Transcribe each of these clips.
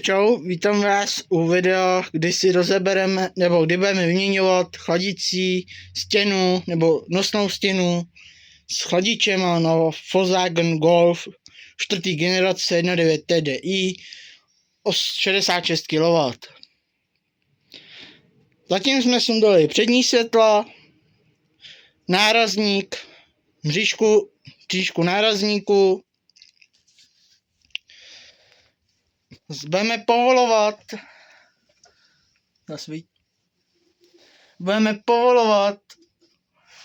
Čau, vítám vás u videa, kdy si rozebereme, nebo kdy budeme vyměňovat chladicí stěnu, nebo nosnou stěnu s chladičema na Volkswagen Golf 4. generace 1.9 TDI o 66 kW. Zatím jsme sundali přední světla, nárazník, mřížku nárazníku. Budeme povolovat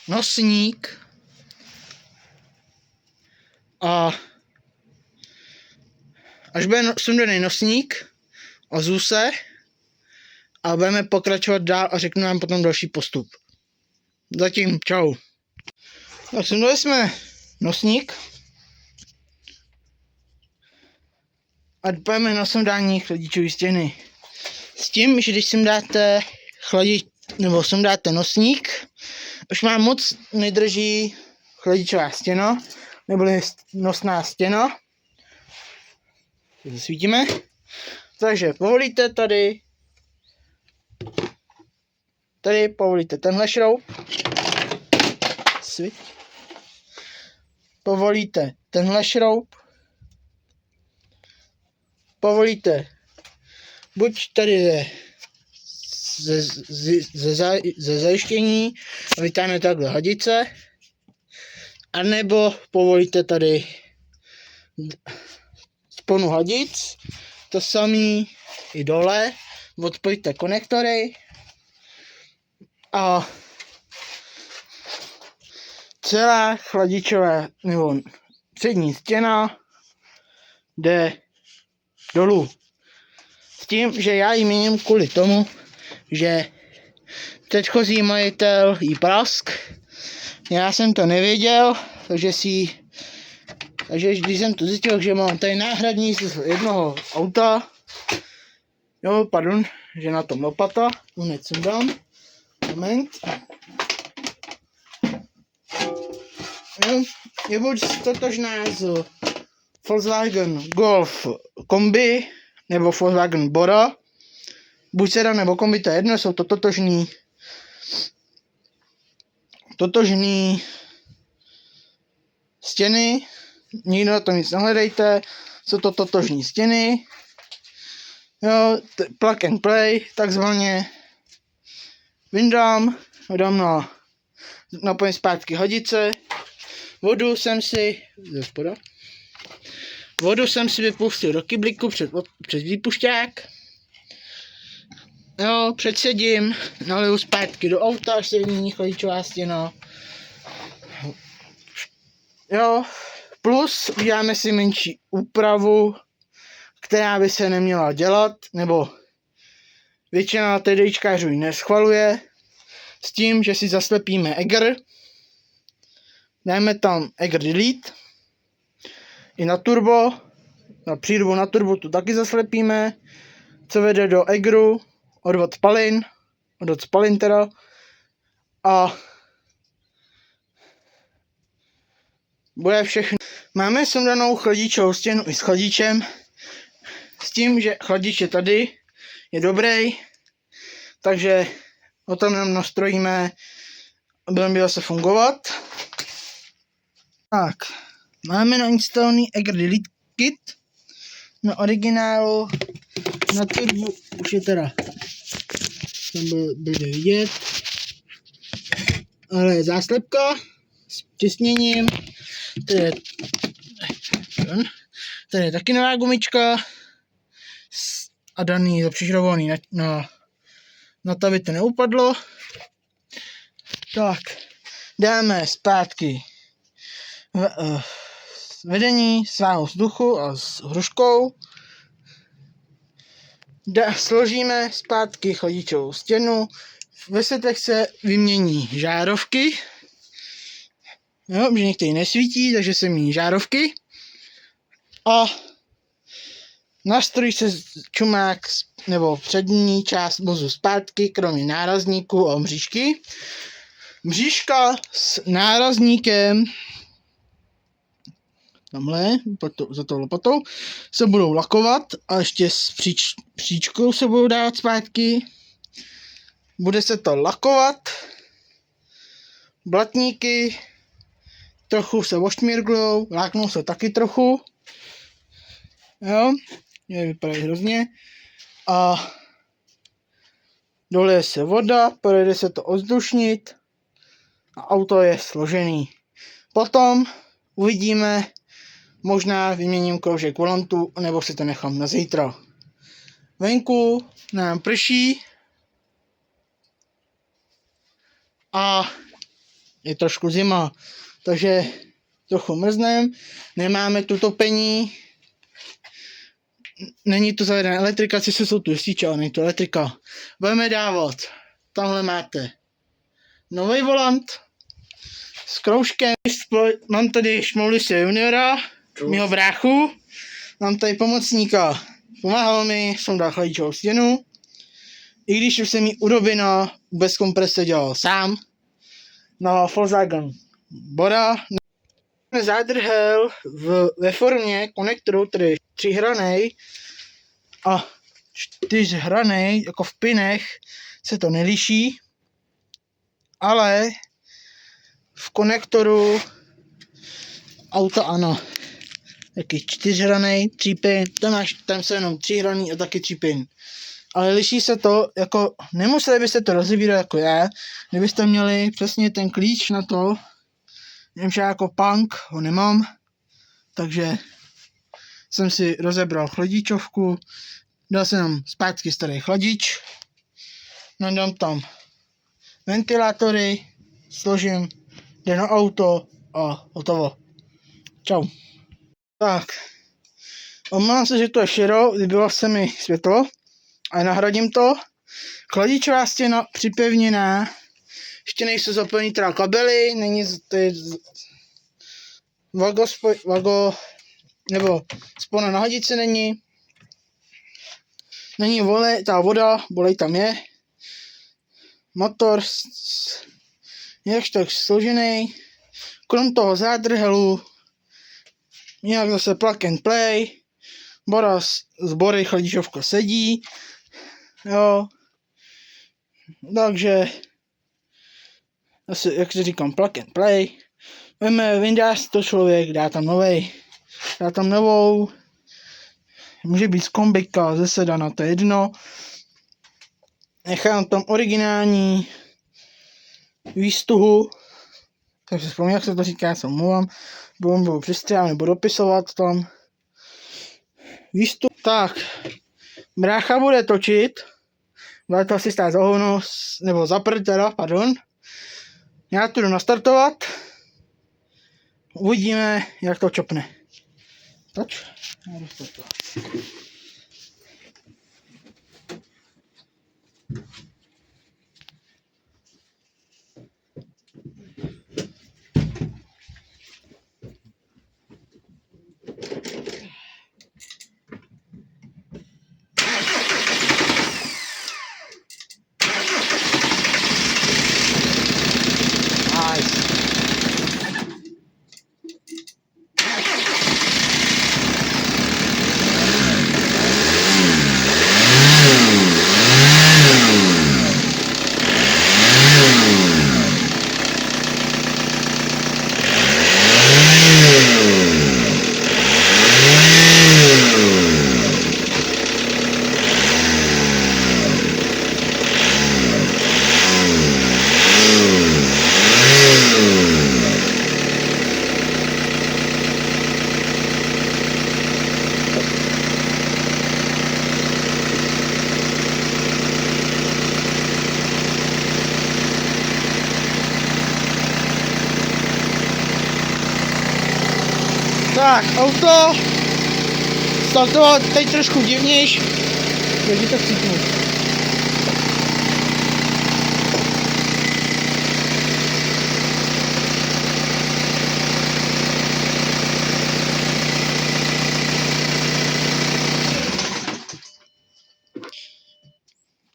nosník a až bude sundaný nosník, ozvu se a budeme pokračovat dál a řeknu vám potom další postup. Zatím čau. Tak sundali jsme nosník a budeme na sundání chladičové stěny. S tím, že když sem dáte nosník, už vám moc nedrží chladičová stěna, neboli nosná stěna. Zasvítíme. Takže povolíte tady povolíte tenhle šroub. Svít. Povolíte tenhle šroub. Povolíte buď tady ze zajištění a vytáhne takhle hadice, anebo povolíte tady sponu hadic, to samý i dole, odpojíte konektory a celá chladičová nebo přední stěna jde dolů. S tím, že já ji měním kvůli tomu, že předchozí majitel jí prask. Já jsem to nevěděl, takže když jsem to zjistil, že mám tady náhradní z jednoho auta, že na tom lopata, hned sem dám, moment. Je buď totožná s Volkswagen Golf kombi, nebo Volkswagen Bora, buď sedan nebo kombi, to je jedno, jsou to totožný stěny, nikdo na to nic nehledejte, jsou to totožní stěny, plug and play, takzvaně. Vyndám, napojím zpátky hadice, vodu jsem si vypustil do kyblíku přes výpušťák. Předsedím, naliju zpátky do auta, až se vymění chladičová stěna. Plus uděláme si menší úpravu, která by se neměla dělat, nebo většina TDIčkářů ji neschvaluje, s tím, že si zaslepíme EGR, dáme tam EGR delete, i na turbo, na přírubu na turbo tu taky zaslepíme, co vede do EGRu, odvod spalin teda, a bude všechno. Máme sundanou chladičovou stěnu i s chladičem, s tím, že chladič je tady, je dobrý, takže o tom nám nastrojíme a budeme se fungovat. Tak, máme nainstalovaný EGR delete kit, na originálu, na turbu už je teda, tam bude vidět, ale je záslepka s těsněním, tady je taky nová gumička a daný zapřišrovaný na to, aby to neupadlo. Tak, dáme zpátky vedení svého vzduchu a s hruškou. Složíme zpátky chladičovou stěnu. Ve světlech se vymění žárovky. Že některý nesvítí, takže se mění žárovky. A nastrojí se čumák nebo přední část vozu zpátky, kromě nárazníku a mřížky. Mřížka s nárazníkem tamhle, za tou lopatou, se budou lakovat a ještě s příčkou se budou dávat zpátky. Bude se to lakovat. Blatníky trochu se ošmírglujou, láknou se taky trochu. Jo, vypadají hrozně. A dolije se voda, projede se to ovzdušnit a auto je složený. Potom uvidíme, možná vyměním kroužek volantu, nebo si to nechám na zítra. Venku nám prší a je trošku zima, takže trochu mrznem, nemáme tu topení, není tu zavedená elektrika, sice jsou tu jističe, ale není tu elektrika. Budeme dávat, tamhle máte nový volant s kroužkem, mám tady Šmoulise juniora, mýho bráchu, mám tady pomocníka, pomáhal mi, jsem dal chladičovou stěnu, i když už jsem ji u Robina bez komprese dělal sám, na Volkswagen Bora, zádrhel ve formě konektoru, tedy 3hranej a 4hranej, jako v pinech se to neliší, ale v konektoru auta ano, taky 4hranej, 3 pin, tam jsou jenom 3hraný a taky 3 pin. Ale liší se to, jako nemuseli byste to rozebírat jako já, kdybyste měli přesně ten klíč na to, jenže jako punk ho nemám, takže jsem si rozebral chladičovku, dal jsem tam zpátky starý chladič, nadám tam ventilátory, složím, jde na auto a hotovo. Čau. Tak, omlouvám se, že to je širo, vybilo se mi světlo, a nahradím to. Chladičová stěna připevněná, ještě nejsou zapojený teda kabely, není to je vago, nebo spona na hadici není vole, ta voda, bolej tam je. Motor jakž tak složený, krom toho zádrhelu, nějak zase plug and play, Bora z Bory chladičovka sedí, jo, takže asi, jak si říkám, plug and play, vyndá si to člověk, dá tam novou, může být z kombika, ze sedana, to je jedno, nechám tam originální výstuhu, takže vzpomínám, jak se to říká, já se omlouvám, budu přistřelat nebo dopisovat tam výstup. Tak, brácha bude točit, bude to asi stát za hovno, nebo za prd teda, pardon. Já to jdu nastartovat, uvidíme, jak to čopne. Toč? Já jdu startovat. Tak, auto startovalo teď trošku divnější, takže to chcípnu.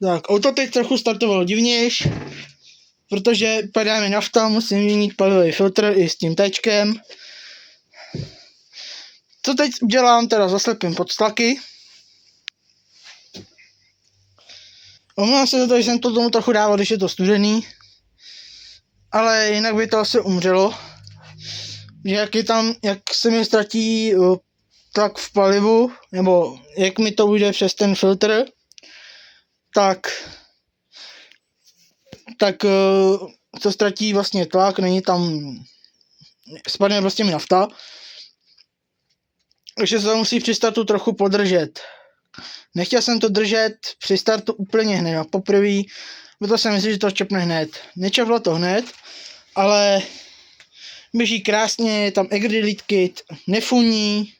Tak, auto teď trochu startovalo divnější, protože padá mi nafta, musím vyměnit palivový filtr i s tím téčkem. Co teď udělám, teda zaslepím podstlaky. Omlouvám se za to, že jsem to tomu trochu dával, když je to studený. Ale jinak by to asi umřelo. Jak se mi ztratí tlak v palivu, nebo jak mi to ujde přes ten filtr, tak to ztratí vlastně tlak, není tam, spadne prostě mi nafta. Takže se to musí při startu trochu podržet. Nechtěl jsem to držet při startu úplně hned na poprvé, protože jsem myslel, že to čepne hned. Nečeplo to hned, ale běží krásně, je tam Egger Delete Kit, nefuní,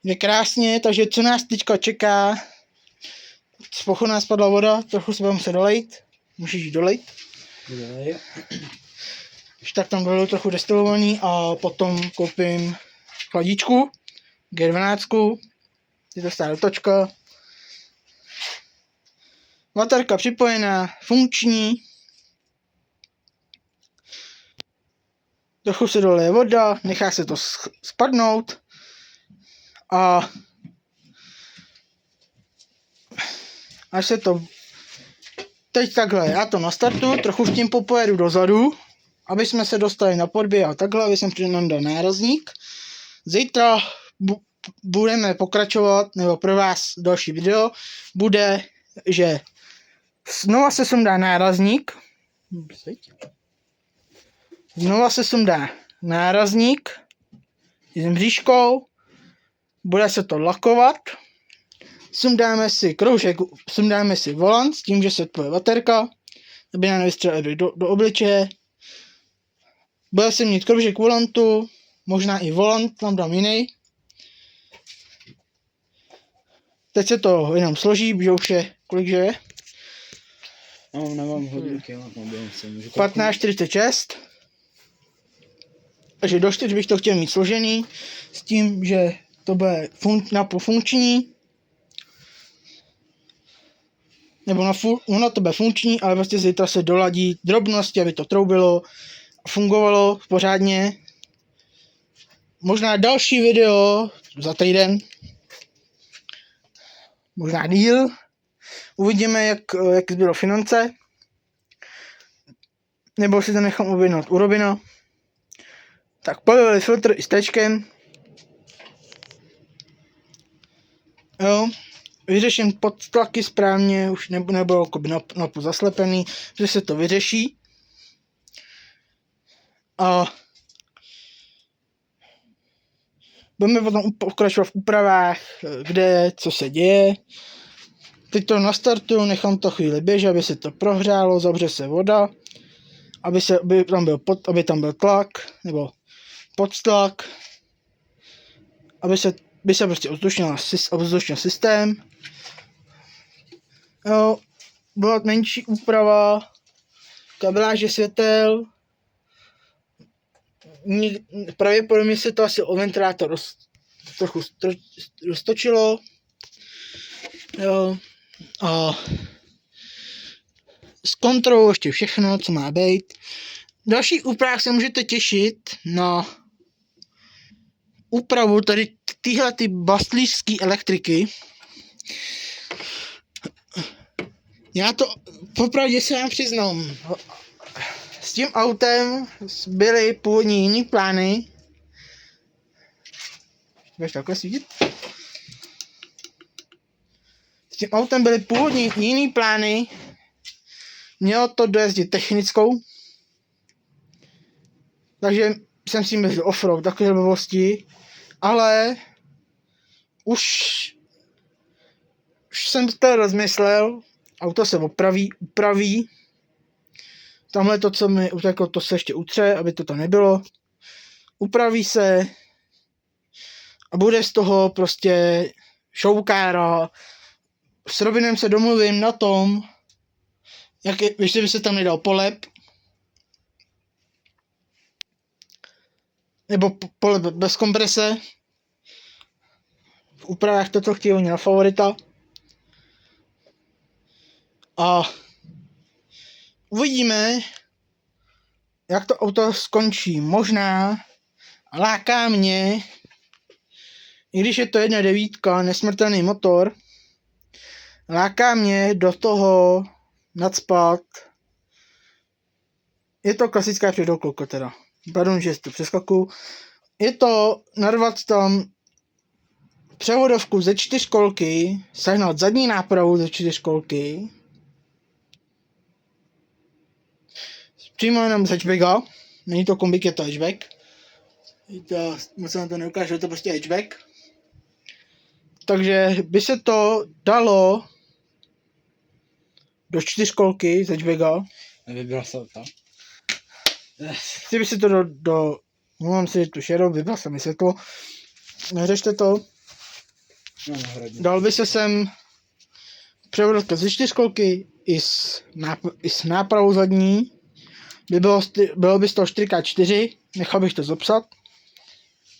je krásně, takže co nás teďka čeká, z pochodu spadla voda, trochu se budeme muset dolejt, můžeš ji dolejt. Když tak tam doliju trochu destilovaný a potom koupím chladičku, G12, je to stará dotačka. Baterka připojená, funkční. Trochu se doleje voda, nechá se to spadnout a až se to teď takhle, já to nastartuju, trochu s tím popojedu dozadu, aby jsme se dostali na podběh a takhle, aby jsem přidal nárazník. Zítra budeme pokračovat, nebo pro vás další video bude, že znova se sundá nárazník. Znova se sundá nárazník s mřížkou, bude se to lakovat, sundáme si kroužek, sundáme si volant s tím, že se odpoje baterka, aby nám nevystřelili do obličeje. Bude se mít kroužek volantu, možná i volant, tam dám jiný. Teď se to jenom složí, že už je, kolik že je? No, nemám hodinky, ale mobil se můžu 15:46. Takže do 4 bych to chtěl mít složený, s tím, že to bude funkční. Nebo ono to bude funkční, ale prostě zítra se doladí drobnosti, aby to troubilo a fungovalo pořádně. Možná další video za týden. Možná díl. Uvidíme, jak zbylo finance. Nebo si to nechám objednat u Robina. Tak pojeli filtr i s tečkem. Jo. Vyřeším podtlaky správně, už nebylo jako napůl zaslepený, že se to vyřeší. A budeme potom pokračovat v úpravách, kde, co se děje. Teď to nastartuju, nechám to chvíli běžet, aby se to prohřálo, zavře se voda, aby tam byl tlak, nebo podtlak, aby se prostě ovzdušnil systém. Jo, byla menší úprava, kabláže světel, pravděpodobně se to asi o ventilátor trochu roztočilo. Jo, a s kontrolou ještě všechno, co má být. Další úpravách se můžete těšit na úpravu tady tyhle bastlířské elektriky. Já to popravdě se vám přiznám. S tím autem byly původní jiný plány. Budeš takhle svítit? S tím autem byly původní jiný plány. Mělo to dojezdit technickou. Takže jsem si myslel offroad, takové blbosti. Ale už jsem to rozmyslel. Auto se upraví. Tamhle to, co mi uteklo, to se ještě utře, aby to tam nebylo. Upraví se a bude z toho prostě showkára. S Robinem se domluvím na tom, ještě by se tam nedal polep. Nebo polep bez komprese. V úpravách toto chtějí oni na favorita. A uvidíme, jak to auto skončí. Možná láká mě I když je to 1.9, nesmrtelný motor, láká mě do toho nacpat. Je to klasická předokolka teda. Pardon, že to přeskakuju. Je to narvat tam převodovku ze 4kolky, sehnat zadní nápravu ze 4kolky, přímo jenom z hatchbacka, není to kombík, je to hatchback. Moc se na to neukážu, je to prostě hatchback. Takže by se to dalo do 4kolky z hatchbacka. Vybral jsem to. Chci by si to mám si tu šeru, vybral jsem mi světlo. Neřešte to. No, Dal by se sem převodovka ze 4kolky i s nápravou zadní. Bylo by z toho 4x4, nechal bych to zapsat.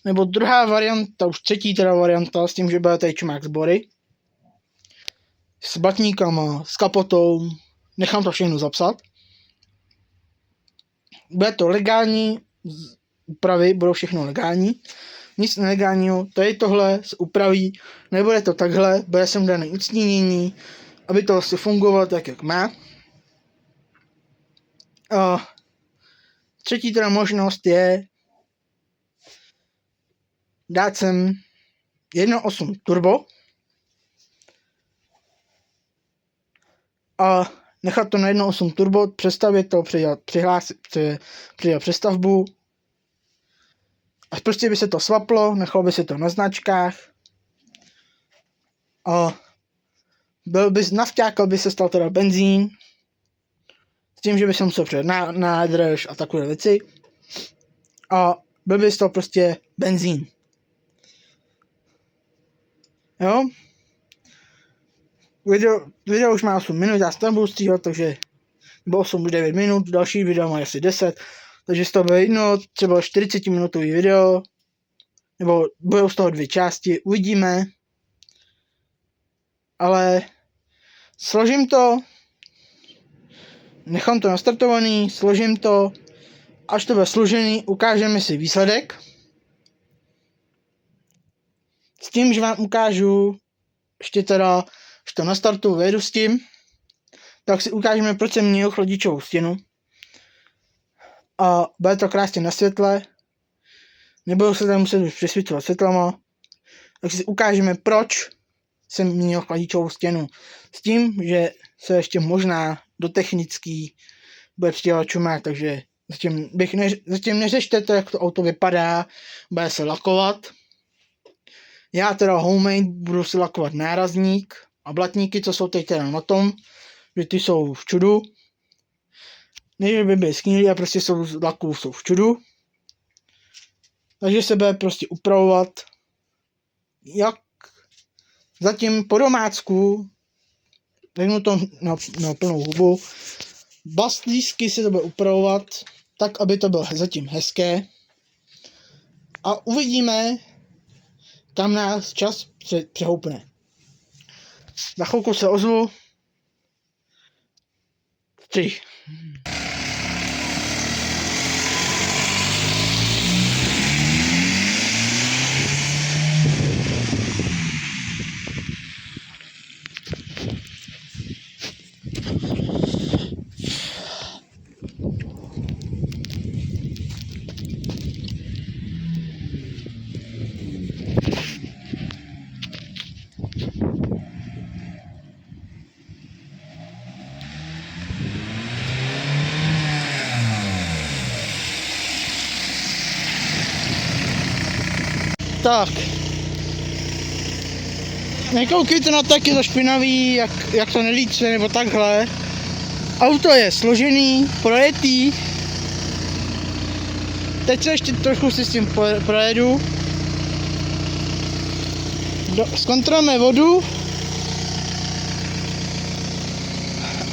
Nebo druhá varianta, už třetí teda varianta, s tím, že bude tady čumák sbory. S batníkama, s kapotou, nechám to všechno zapsat. Bude to legální, úpravy budou všechno legální. Nic nelegálního, tady tohle se upraví, nebude to takhle, bude sem dané uctínění, aby to vlastně fungovalo tak, jak má. A třetí teda možnost je dát sem 1.8 turbo a nechat to na 1.8 turbo, přestavit to, přidělat přestavbu. Až prostě by se to svaplo, nechalo by se to na značkách a nafťákal by se stal teda benzín s tím, že by se musel přijet nádrž a takové věci a byl by z toho prostě benzín. Jo? Video už má 8 minut, já tam budu stříhat, takže nebo 8-9 minut, další video má asi 10, takže z toho bude jedno třeba 40 minutový video, nebo budou z toho 2 části, uvidíme, ale složím to, nechám to nastartovaný, složím to, až to bude složený, ukážeme si výsledek, s tím, že vám ukážu ještě teda, že to nastartuju, vedu s tím, tak si ukážeme, proč jsem měl chladičovou stěnu. A bude to krásně na světle. Nebudou se tam muset přesvětlovat světlama. Tak si ukážeme, proč jsem měl chladičovou stěnu. S tím, že se ještě možná do technický bude přidělat čumák, takže zatím neřešte to, jak to auto vypadá. Bude se lakovat. Já teda homemade budu si lakovat nárazník a blatníky, co jsou teď teda na tom, že ty jsou v čudu. Než by byly sknilý a prostě jsou laků, jsou v čudu. Takže se bude prostě upravovat, jak zatím po domácku, řeknu to na plnou hubu, bastlísky se to bude upravovat tak, aby to bylo zatím hezké. A uvidíme, kam nás čas přehoupne. Za chvilku se ozvu. 3. Tak. Nekoukejte na taky to špinavý, jak to nelíce nebo takhle. Auto je složený, projetý. Teď se ještě trochu si s tím projedu. Zkontrolujeme vodu.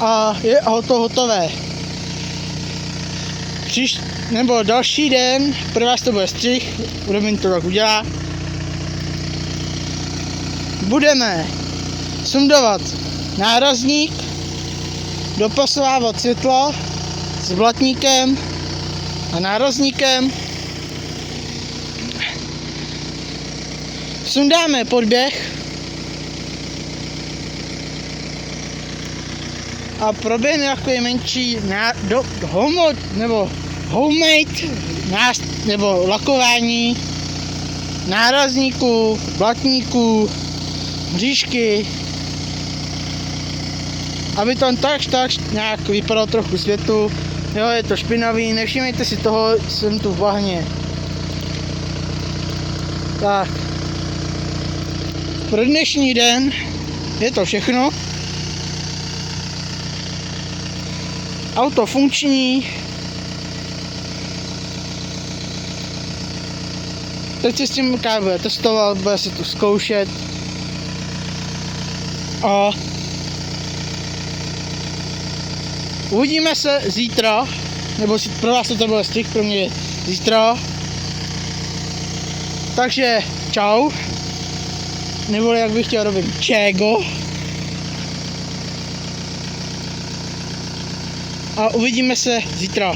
A je auto hotové. Nebo další den, pro vás to bude střih, Robin to tak udělá. Budeme sundovat nárazník, dopasovávat světlo s blatníkem a nárazníkem. sundáme podběh a proběhne takový menší homemade nebo lakování nárazníků, blatníků, mřížky, aby tam tak nějak vypadalo trochu světu. Jo, je to špinavý, nevšimejte si toho, jsem tu v bahně. Tak. Pro dnešní den je to všechno. Auto funkční. Teď si s tím bude testovat, bude si tu zkoušet. A uvidíme se zítra, nebo pro vás to bude stih, pro mě zítra. Takže čau, nebo jak bych chtěl robit čego. A uvidíme se zítra.